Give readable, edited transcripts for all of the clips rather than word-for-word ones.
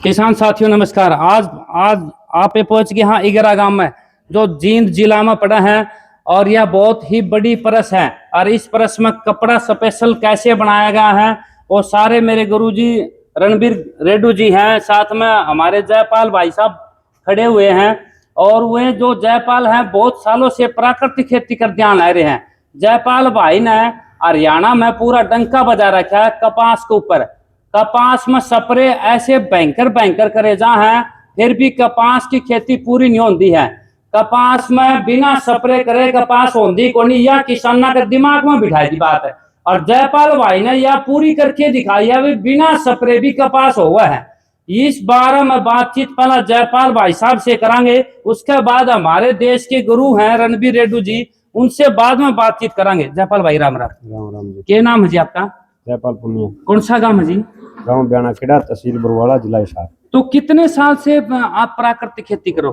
किसान साथियों नमस्कार। आज आज आप पे पहुंच गए हाँ इगरा गांव में, जो जींद जिला में पड़ा है। और यह बहुत ही बड़ी परस है और इस परस में कपड़ा स्पेशल कैसे बनाया गया है वो सारे मेरे गुरुजी रणबीर रेड्डू जी हैं, साथ में हमारे जयपाल भाई साहब खड़े हुए हैं। और वे जो जयपाल हैं बहुत सालों से प्राकृतिक खेती कर ध्यान आ रहे हैं। जयपाल भाई ने हरियाणा में पूरा डंका बजा रखा है कपास के ऊपर। कपास में स्प्रे ऐसे भयंकर भयंकर करे जा है, फिर भी कपास की खेती पूरी नहीं होती है। कपास में बिना स्प्रे करे कपास होती को नहीं, यह किसाना के दिमाग में बिठाई दी बात है। और जयपाल भाई ने यह पूरी करके दिखाई है, बिना स्प्रे भी कपास हुआ है। इस बारे में बातचीत पहला जयपाल भाई साहब से करांगे, उसके बाद हमारे देश के गुरु हैं रणबीर रेड्डू जी, उनसे बाद में बातचीत करांगे। जयपाल भाई राम राम। राम राम जी। क्या नाम है जी आपका? जयपाल पुनिया। कौन सा गांव है जी? गांव ब्याना खेड़ा, तहसील बरवाला, जिला हिसार। तो कितने साल से आप प्राकृतिक खेती करो?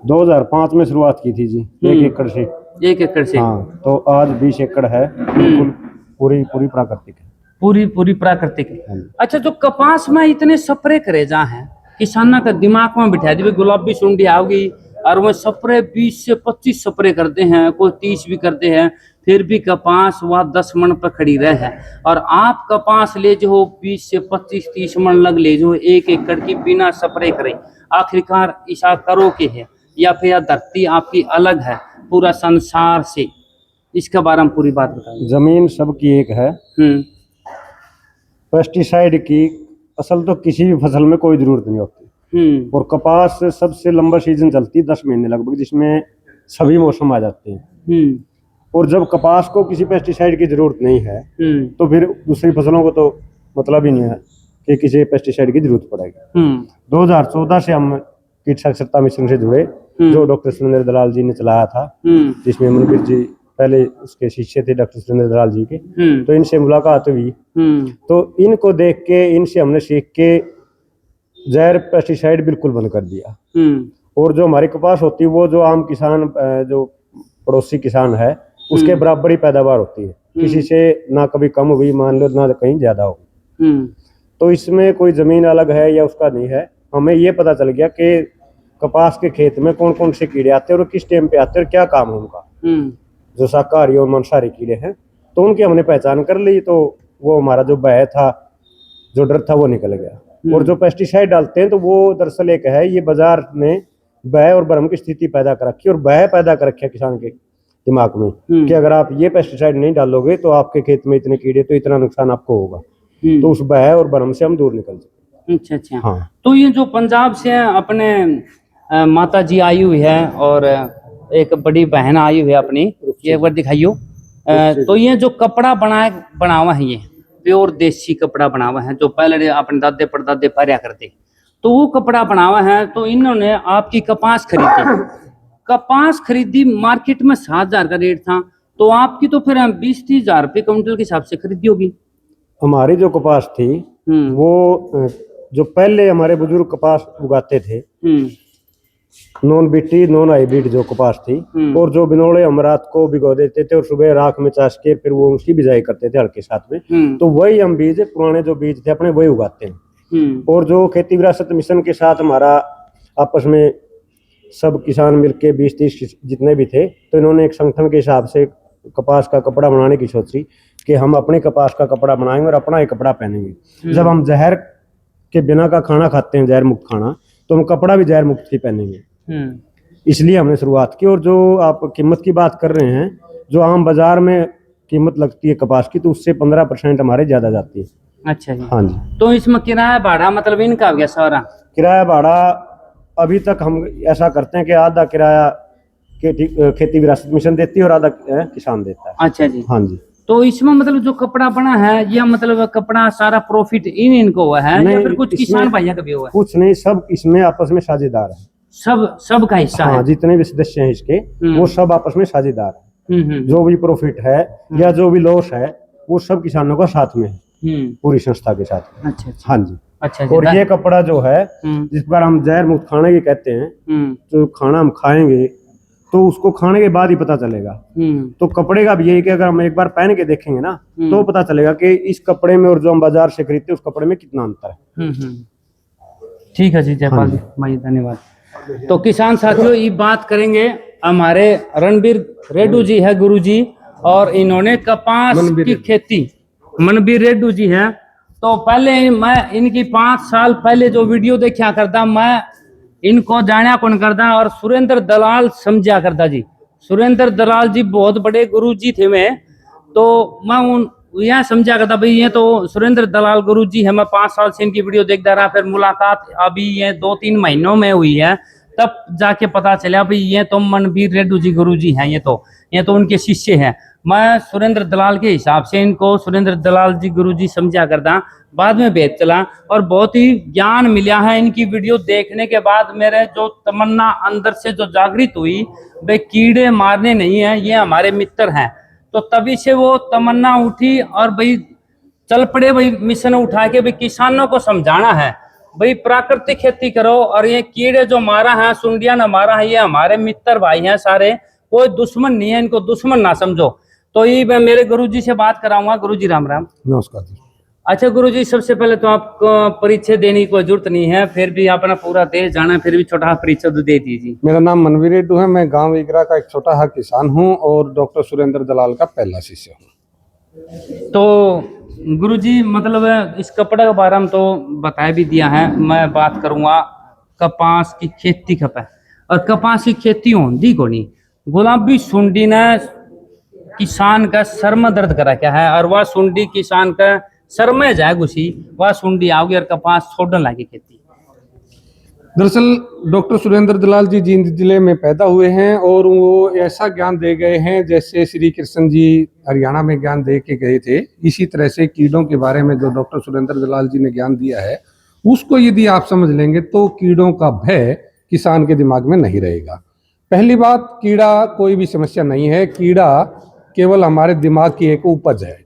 2005 में शुरुआत की थी जी, 1 एकड़ से। 1 एकड़ से? हाँ, तो आज 20 एकड़ है, बिल्कुल पूरी पूरी प्राकृतिक है। पूरी प्राकृतिक है। अच्छा, जो कपास में इतने स्प्रे करे जा हैं, किसाना का दिमाग में बिठा दी गुलाबी सुंडी आओगी और वो स्प्रे 20 से 25 स्प्रे करते हैं, कोई 30 भी करते हैं, फिर भी कपास वह 10 मन पर खड़ी रहे है। और आप कपास ले जो 20 से 25-30 मन लग ले जो 1 एकड़ की बिना स्प्रे करे, आखिरकार ऐसा करो के है या फिर यह धरती आपकी अलग है पूरा संसार से? इसके बारे में पूरी बात बताइए। जमीन सबकी एक है। पेस्टिसाइड की असल तो किसी भी फसल में कोई जरूरत नहीं होती। और कपास सबसे लंबा सीजन चलती है 10 महीने लगभग, जिसमें सभी मौसम आ जाते हैं। और जब कपास को किसी पेस्टिसाइड की जरूरत नहीं है तो फिर दूसरी फसलों को तो मतलब ही नहीं है कि किसी पेस्टिसाइड की जरूरत पड़ेगी। 2014 से हम कीट साक्षरता मिशन से जुड़े, जो डॉक्टर सुरेंद्र दलाल जी ने चलाया था, जिसमें मनबीर जी पहले उसके शिष्य थे डॉक्टर सुरेंद्र दलाल जी के। तो इनसे मुलाकात हुई, तो इनको देख के इनसे हमने सीख के जहर पेस्टिसाइड बिल्कुल बंद कर दिया। और जो हमारी कपास होती है वो जो आम किसान, जो पड़ोसी किसान है, उसके बराबर ही पैदावार होती है, किसी से ना कभी कम हुई मान लो ना कहीं ज्यादा हो। तो इसमें कोई जमीन अलग है या उसका नहीं है। हमें ये पता चल गया कि कपास के खेत में कौन कौन से कीड़े आते हैं और किस टाइम पे आते हैं और क्या काम है उनका। जो शाकाहारी और मांसाहारी कीड़े हैं तो उनकी हमने पहचान कर ली, तो वो हमारा जो भय था, जो डर था, वो निकल गया। और जो पेस्टिसाइड डालते हैं तो वो दरअसल एक है, ये बाजार ने भय और भ्रम की स्थिति पैदा कर रखी है और भय पैदा कर रखा है किसान के दिमाग में कि अगर आप ये पेस्टिसाइड नहीं डालोगे तो आपके खेत में इतने कीड़े, तो इतना नुकसान आपको होगा। तो उस भय और भ्रम से हम दूर निकल सकते। अच्छा। हाँ। तो ये जो पंजाब से अपने माता जी आई हुई है और एक बड़ी बहन आई हुई है अपनी, ये एक बार दिखाइयो। तो ये जो कपड़ा बना हुआ है, ये प्योर देसी कपड़ा बना हुआ है, जो पहले अपने दादे परदादे पहना करते, तो वो कपड़ा बना हुआ है। तो इन्होंने आपकी कपास खरीदी मार्केट में 7,000 का रेट था, तो आपकी तो फिर 20-30 हजार रुपये क्विंटल के हिसाब से खरीदी होगी। हमारी जो कपास थी वो जो पहले हमारे बुजुर्ग कपास उगाते थे, नॉन बीटी नॉन हाइब्रिड जो कपास थी, और जो बिनोड़े हम रात को भिगो देते थे और सुबह राख में चाश के फिर वो उसकी बिजाई करते थे हल्के साथ में, तो वही हम बीज, पुराने जो बीज थे अपने, वही उगाते हैं। और जो खेती विरासत मिशन के साथ हमारा आपस में सब किसान मिलके 20-30 जितने भी थे, तो इन्होंने एक संगठन के हिसाब से कपास का कपड़ा बनाने की सोची कि हम अपने कपास का कपड़ा बनाएंगे और अपना ही कपड़ा पहनेंगे। जब हम जहर के बिना का खाना खाते हैं, जहर मुक्त खाना, तो हम कपड़ा भी जहर मुक्त ही पहनेंगे। इसलिए हमने शुरुआत की। और जो आप कीमत की बात कर रहे हैं, जो आम बाजार में कीमत लगती है कपास की, तो उससे 15% हमारे ज्यादा जाती है। अच्छा जी। हाँ जी। तो इसमें किराया भाड़ा मतलब इनका हो गया सारा? किराया भाड़ा अभी तक हम ऐसा करते हैं कि आधा किराया खेती विरासत मिशन देती है और आधा किसान देता है। अच्छा जी। हाँ जी। तो इसमें मतलब जो कपड़ा बना है, या मतलब कपड़ा सारा प्रॉफिट इनको हुआ है या फिर कुछ किसान भैया का भी हुआ है? कुछ नहीं, सब इसमें आपस में साझेदार है। सब का हिस्सा है? जितने भी सदस्य हैं इसके, वो सब आपस में साझेदार है। जो भी प्रॉफिट है या जो भी लॉस है, वो सब किसानों का साथ में है, पूरी संस्था के साथ। अच्छा। हाँ जी। अच्छा। और ये कपड़ा जो है, जिस पर हम जहर मुक्त खाने की कहते हैं, जो खाना हम खाएंगे तो उसको खाने के बाद ही पता चलेगा। तो कपड़े का भी यही कि अगर हम एक बार पहन के देखेंगे ना, तो पता चलेगा कि इस कपड़े में और जो हम बाजार से खरीदते हैं उस कपड़े में कितना अंतर है। ठीक है जी जयपाल जी भाई, धन्यवाद। तो किसान साथियों ये बात करेंगे हमारे रणबीर रेड्डू जी है गुरु जी, और इन्होंने कपास की खेती, मनबीर रेड्डू जी हैं। तो पहले मैं इनकी 5 साल पहले जो वीडियो देखा करता, मैं इनको जाना कौन करता और सुरेंद्र दलाल समझा करता जी। सुरेंद्र दलाल जी बहुत बड़े गुरु जी थे मैं, तो मैं उन यह समझा करता भाई ये तो सुरेंद्र दलाल गुरु जी है। मैं 5 साल से इनकी वीडियो देखता रहा, फिर मुलाकात अभी ये 2-3 महीनों में हुई है, तब जाके पता चला भाई ये तो मनबीर रेड्डू जी गुरु जी हैं, ये तो उनके शिष्य हैं। मैं सुरेंद्र दलाल के हिसाब से इनको सुरेंद्र दलाल जी गुरु जी समझा करता, बाद में भेद चला और बहुत ही ज्ञान मिला है इनकी वीडियो देखने के बाद। मेरे जो तमन्ना अंदर से जो जागृत हुई, भाई कीड़े मारने नहीं है, ये हमारे मित्र हैं, तो तभी से वो तमन्ना उठी और भाई चल पड़े भाई मिशन उठा के भाई किसानों को समझाना है भाई प्राकृतिक खेती करो, और ये कीड़े जो मारा है, सुंडिया ने मारा है, ये हमारे मित्र भाई हैं सारे, कोई दुश्मन नहीं है, इनको दुश्मन ना समझो। तो ये मैं मेरे गुरुजी से बात कराऊंगा। गुरुजी राम राम। नमस्कार जी। अच्छा गुरुजी, सबसे पहले तो आपको परिचय देने की कोई जरूरत नहीं है, फिर भी अपना पूरा देश जाना, फिर भी छोटा परिचय तो दे दीजिए। मेरा नाम मनबीर रेड्डू है, मैं गांव इगरा का एक छोटा सा किसान हूं और डॉक्टर सुरेंद्र दलाल का पहला शिष्य हूं। तो गुरुजी मतलब इस कपड़े के बारे में तो बताया भी दिया है, मैं बात करूंगा कपास की खेती खपे, और कपास की खेती होती को नहीं, गुलाबी सुंडी ने किसान का सर में दर्द करा क्या है, और वह सुंडी किसान का सर में जाए घुसी, वह सुंडी आओगी और कपास छोड़ने लगी खेती। दरअसल डॉक्टर सुरेंद्र दलाल जी जींद जिले में पैदा हुए हैं और वो ऐसा ज्ञान दे गए हैं जैसे श्री कृष्ण जी हरियाणा में ज्ञान दे के गए थे, इसी तरह से कीड़ों के बारे में जो डॉक्टर सुरेंद्र दलाल जी ने ज्ञान दिया है, उसको यदि आप समझ लेंगे तो कीड़ों का भय किसान के दिमाग में नहीं रहेगा। पहली बात, कीड़ा कोई भी समस्या नहीं है, कीड़ा केवल हमारे दिमाग की एक उपज है।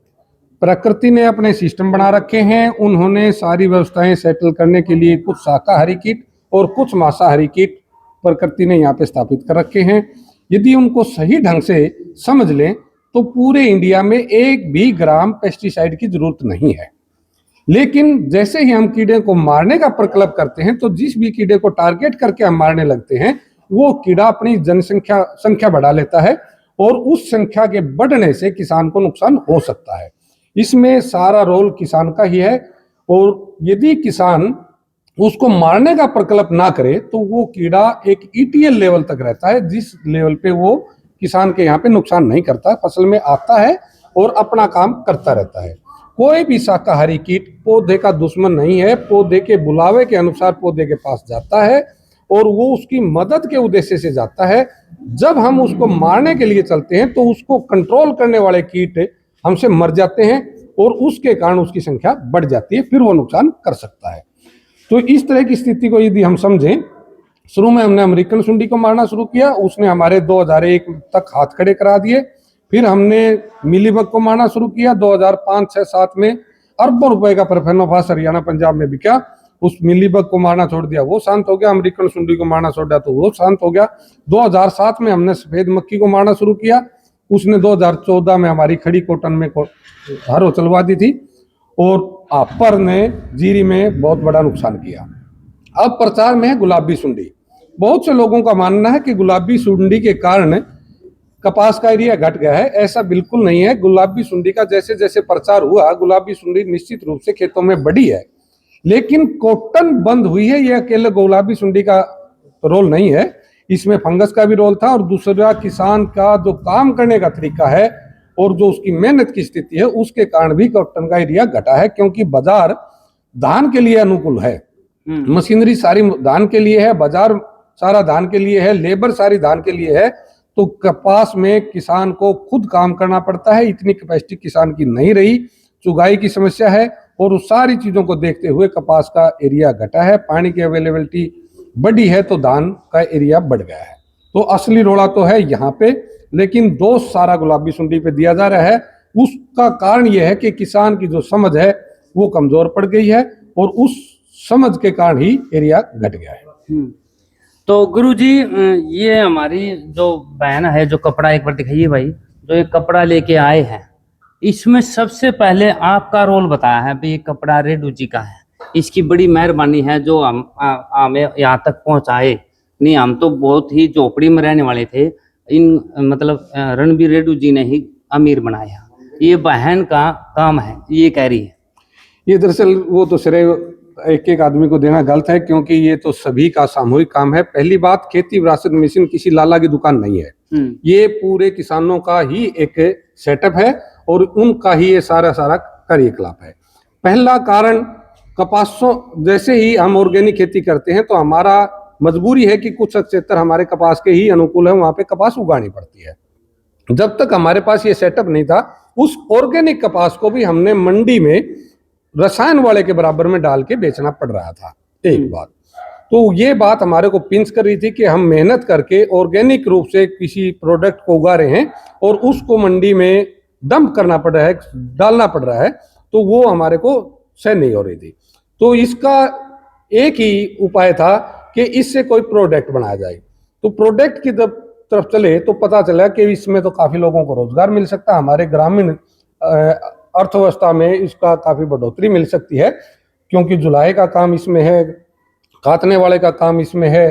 प्रकृति ने अपने सिस्टम बना रखे हैं, उन्होंने सारी व्यवस्थाएं सेटल करने के लिए कुछ शाकाहारी कीट और कुछ मांसाहारी कीट प्रकृति ने यहाँ पे स्थापित कर रखे हैं। यदि उनको सही ढंग से समझ लें तो पूरे इंडिया में 1 भी ग्राम पेस्टिसाइड की जरूरत नहीं है। लेकिन जैसे ही हम कीड़े को मारने का प्रकल्प करते हैं, तो जिस भी कीड़े को टारगेट करके हम मारने लगते हैं, वो कीड़ा अपनी संख्या बढ़ा लेता है और उस संख्या के बढ़ने से किसान को नुकसान हो सकता है। इसमें सारा रोल किसान का ही है, और यदि किसान उसको मारने का प्रकल्प ना करे तो वो कीड़ा एक ETL लेवल तक रहता है, जिस लेवल पे वो किसान के यहाँ पे नुकसान नहीं करता, फसल में आता है और अपना काम करता रहता है। कोई भी शाकाहारी कीट पौधे का दुश्मन नहीं है, पौधे के बुलावे के अनुसार पौधे के पास जाता है और वो उसकी मदद के उद्देश्य से जाता है। जब हम उसको मारने के लिए चलते हैं तो उसको कंट्रोल करने वाले कीट हमसे मर जाते हैं और उसके कारण उसकी संख्या बढ़ जाती है, फिर वो नुकसान कर सकता है। तो इस तरह की स्थिति को यदि हम समझें, शुरू में हमने अमेरिकन सुंडी को मारना शुरू किया, उसने हमारे 2001 तक हाथ खड़े करा दिए। फिर हमने मिलीबग को मारना शुरू किया, 2005, 6, 7 में अरबों रुपए का परफेनोफास हरियाणा पंजाब में बिका। उस मिलीबग को मारना छोड़ दिया, वो शांत हो गया। अमेरिकन सुंडी को मारना छोड़ दिया तो वो शांत हो गया। 2007 में हमने सफेद मक्खी को मारना शुरू किया, उसने 2014 में हमारी खड़ी कॉटन में हारो चलवा दी थी, और आपर ने जीरी में बहुत बड़ा नुकसान किया। अब प्रचार में है गुलाबी सुंडी। बहुत से लोगों का मानना है कि गुलाबी सुंडी के कारण कपास का एरिया घट गया है। ऐसा बिल्कुल नहीं है। गुलाबी सुंडी का जैसे जैसे प्रचार हुआ, गुलाबी सुंडी निश्चित रूप से खेतों में बढ़ी है, लेकिन कॉटन बंद हुई है। यह अकेले गुलाबी सुंडी का रोल नहीं है, इसमें फंगस का भी रोल था, और दूसरा किसान का जो काम करने का तरीका है और जो उसकी मेहनत की स्थिति है, उसके कारण भी कॉटन का एरिया घटा है। क्योंकि बाजार धान के लिए अनुकूल है, मशीनरी सारी धान के लिए है, बाजार सारा धान के लिए है, लेबर सारी धान के लिए है। तो कपास में किसान को खुद काम करना पड़ता है, इतनी कैपेसिटी किसान की नहीं रही, चुगाई की समस्या है, और उस सारी चीजों को देखते हुए कपास का एरिया घटा है। पानी की अवेलेबिलिटी बढ़ी है तो धान का एरिया बढ़ गया है। तो असली रोड़ा तो है यहाँ पे, लेकिन दोष सारा गुलाबी सुंडी पे दिया जा रहा है। उसका कारण यह है कि किसान की जो समझ है वो कमजोर पड़ गई है, और उस समझ के कारण ही एरिया घट गया है। तो गुरुजी, ये हमारी जो बहन है, जो कपड़ा एक बार दिखाइए भाई, जो ये कपड़ा लेके आए हैं, इसमें सबसे पहले आपका रोल बताया है भाई, ये कपड़ा रेड्डू जी का है। इसकी बड़ी मेहरबानी है जो हमें यहाँ तक पहुँचाए। नहीं, हम तो बहुत ही झोपड़ी में रहने वाले थे, इन मतलब रणबीर रेड्डी जी ने ही अमीर बनाया। ये बहन का काम है, ये कह रही है। ये दरअसल वो तो श्रेय एक एक आदमी को देना गलत है, क्योंकि ये तो सभी का सामूहिक काम है। पहली बात, खेती विरासत मिशन किसी लाला की दुकान नहीं है, ये पूरे किसानों का ही एक सेटअप है और उनका ही ये सारा कार्यकलाप है। पहला कारण, कपासों जैसे ही हम ऑर्गेनिक खेती करते हैं तो हमारा मजबूरी है कि कुछ क्षेत्र हमारे कपास के ही अनुकूल है, वहां पे कपास उगानी पड़ती है। जब तक हमारे पास ये सेटअप नहीं था, उस ऑर्गेनिक कपास को भी हमने मंडी में रसायन वाले के बराबर में डाल के बेचना पड़ रहा था। एक बात तो ये बात हमारे को पिंच कर रही थी कि हम मेहनत करके ऑर्गेनिक रूप से किसी प्रोडक्ट को उगा रहे हैं और उसको मंडी में डंप करना पड़ रहा है, डालना पड़ रहा है, तो वो हमारे को सहन नहीं हो रही थी। तो इसका एक ही उपाय था कि इससे कोई प्रोडक्ट बनाया जाए। तो प्रोडक्ट की जब तरफ चले तो पता चला कि इसमें तो काफी लोगों को रोजगार मिल सकता है, हमारे ग्रामीण अर्थव्यवस्था में इसका काफी बढ़ोतरी मिल सकती है, क्योंकि जुलाई का काम इसमें है, काटने वाले का काम इसमें है,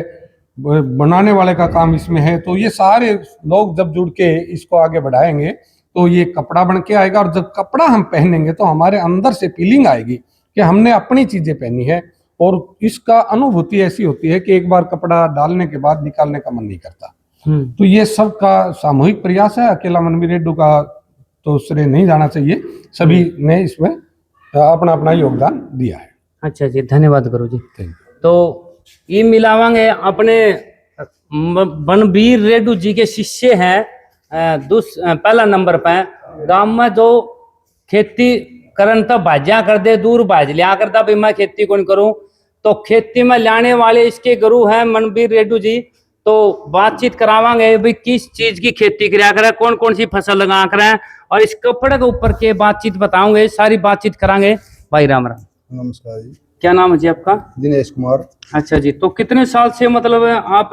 बनाने वाले का काम इसमें है। तो ये सारे लोग जब जुड़ के इसको आगे बढ़ाएंगे तो ये कपड़ा बन के आएगा, और जब कपड़ा हम पहनेंगे तो हमारे अंदर से फीलिंग आएगी कि हमने अपनी चीजें पहनी है, और इसका अनुभूति ऐसी होती है कि एक बार कपड़ा डालने के बाद निकालने का मन नहीं करता। तो ये सबका सामूहिक प्रयास है, अकेला रणबीर रेड्डी का तो श्रेय नहीं जाना चाहिए, सभी ने इसमें अपना अपना योगदान दिया है। अच्छा जी, धन्यवाद गुरु जी। तो ये मिलावांगे अपने रणबीर रेड्डी जी के शिष्य हैं पहला नंबर पे गांव में, जो खेती करन तो भाज्या कर दे, दूर भाज लिया करता भाई मैं खेती कौन करूं, तो खेती में लाने वाले इसके गुरु हैं रणबीर रेड्डी जी। तो बातचीत करावांगे भाई किस चीज की खेती करा करें, कौन कौन सी फसल लगा करें, और इस कपड़े के ऊपर के बातचीत बताऊंगे, सारी बातचीत करांगे। भाई राम राम। नमस्कार जी। क्या नाम है जी आपका? दिनेश कुमार। अच्छा जी, तो कितने साल से मतलब आप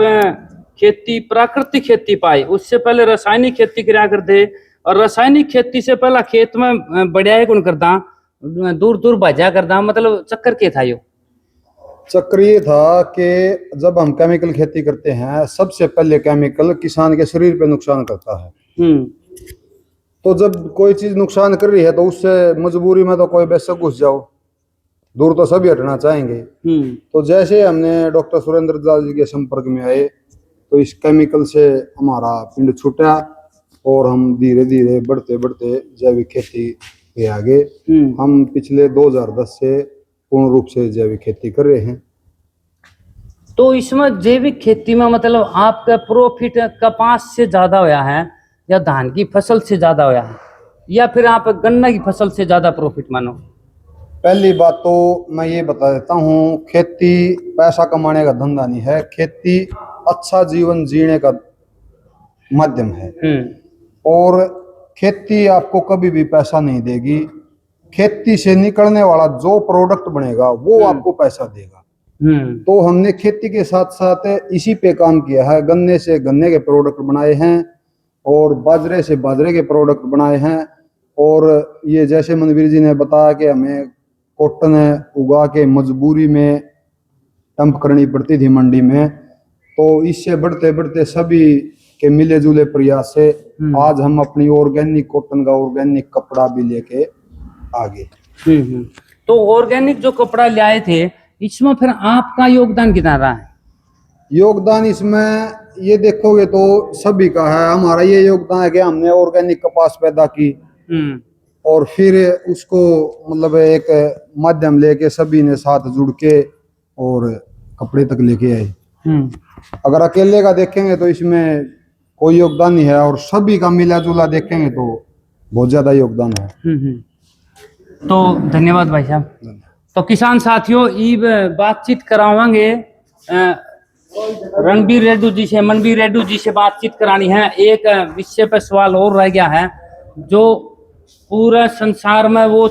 खेती प्राकृतिक खेती पाए, उससे पहले रासायनिक खेती करा करते, और रासायनिक खेती से पहला खेत में बढ़िया कौन करता, दूर दूर भाजा करता, मतलब चक्कर क्या था? यो चक्र ये था कि जब हम केमिकल खेती करते हैं, सबसे पहले केमिकल किसान के शरीर पे नुकसान करता है। तो जब कोई चीज नुकसान कर रही है तो उससे मजबूरी में तो कोई बेशक घुस जाओ, दूर तो सभी हटना चाहेंगे। तो जैसे हमने डॉक्टर सुरेंद्र दलाल जी के संपर्क में आए तो इस केमिकल से हमारा पिंड छूटा और हम धीरे धीरे बढ़ते बढ़ते जैविक खेती पे आगे। हम पिछले 2010 से पूर्ण रूप से जैविक खेती कर रहे हैं। तो इसमें जैविक खेती में मतलब आपका प्रॉफिट कपास से ज्यादा होया है, या धान की फसल से ज्यादा होया है, या फिर आप गन्ना की फसल से ज्यादा प्रॉफिट मानो? पहली बात तो मैं ये बता देता हूँ, खेती पैसा कमाने का धंधा नहीं है, खेती अच्छा जीवन जीने का माध्यम है। और खेती आपको कभी भी पैसा नहीं देगी, खेती से निकलने वाला जो प्रोडक्ट बनेगा वो आपको पैसा देगा। तो हमने खेती के साथ साथ इसी पे काम किया है, गन्ने से गन्ने के प्रोडक्ट बनाए हैं और बाजरे से बाजरे के प्रोडक्ट बनाए हैं। और ये जैसे रणबीर जी ने बताया कि हमें कॉटन उगा के मजबूरी में डंप करनी पड़ती थी मंडी में, तो इससे बढ़ते बढ़ते सभी के मिले जुले प्रयास से आज हम अपनी ऑर्गेनिक कॉटन का ऑर्गेनिक कपड़ा भी लेके आगे। तो ऑर्गेनिक जो कपड़ा लाए थे, इसमें फिर आपका योगदान कितना रहा है? योगदान इसमें ये देखोगे तो सभी का है। हमारा ये योगदान है कि हमने ऑर्गेनिक कपास पैदा की और फिर उसको मतलब एक माध्यम लेके सभी ने साथ जुड़ के और कपड़े तक लेके आए। अगर अकेले का देखेंगे तो इसमें कोई योगदान नहीं है, और सभी का मिला जुला देखेंगे तो बहुत ज्यादा योगदान है। तो धन्यवाद भाई साहब। तो किसान साथियों, ये बातचीत करावांगे रणबीर रेड्डी जी से, मनबीर रेड्डी जी से बातचीत करानी है। एक विषय पर सवाल और रह गया है, जो पूरा संसार में वो